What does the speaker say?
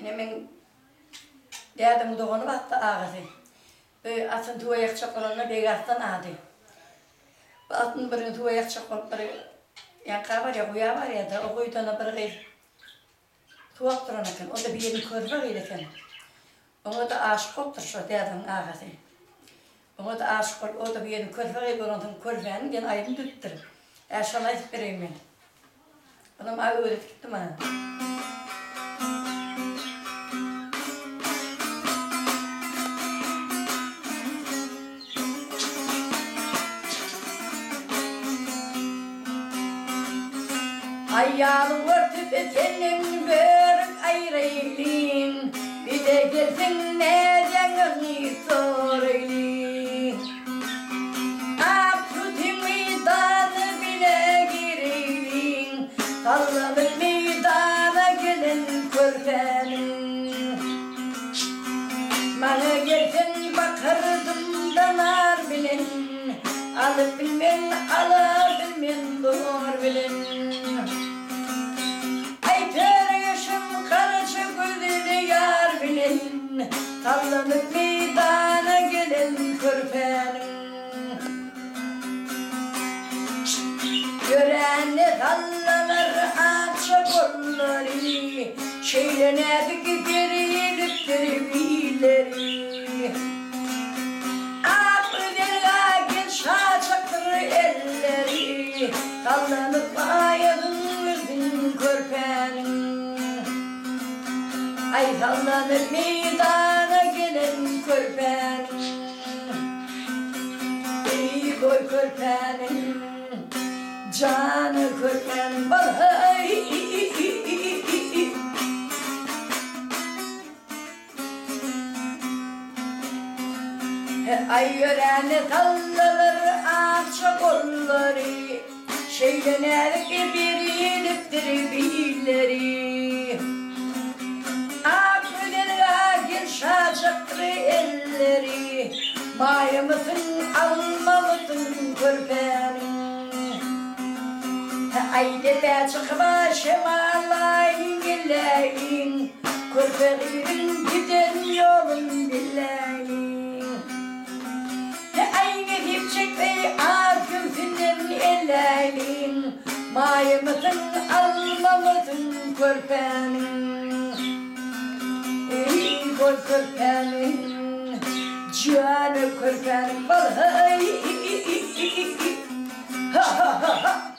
Hemen dedim doğunu baktı ağzı. Atın tuvayak çakolonuna bir gastan adı. Atın birini tuvayak çakolonları yanka var ya, kuya var ya da o kuyudana bir kıyır. Tuvak duranıken, o da bir yerini körbe kıyırken. Ona da aşık oldu şu dedim ağzı. Ona da aşık oldu, o da bir yerini körbe kıyırken, onun körbeğini gene aydın tuttur. Eşala ispereyim ben. Adam ağı öğret gitti bana. Ayağını örtüp senin börük ayreylin. Bir de gelsin ne canını soreylin. Abdüdün meydanı bile gireylin. Sallanıp meydana gelen körpenin. Bana gelsin bakardım danar bilen. Alıp bilmen, ala bilmen, doğur bilen. Sallanıp meydana gelen körpenin. Görenle sallanır akça kolları. Şeylenedik geriliptir bileri. Aklı dergâgin şaçaktır elleri. Sallanıp ayadın yüzün körpenin. Ay sallanıp meydana gelen körpenin. Ey koy körpenin, canı körpenin balay. Ay yörene sallanır akça kolları. Şeylener ki bir yeliptir billeri. Şaşaktır elleri. Maya mısın, alma mısın körpenin. Ayde be çıkma şemalayın gilleyin. Körpenin giden yolun billeyin. Aynı dipçek ve akımsından elleyin. Maya mısın, alma mısın körpenin. Koy körpenin, canı körpenin balay. Ha ha ha ha.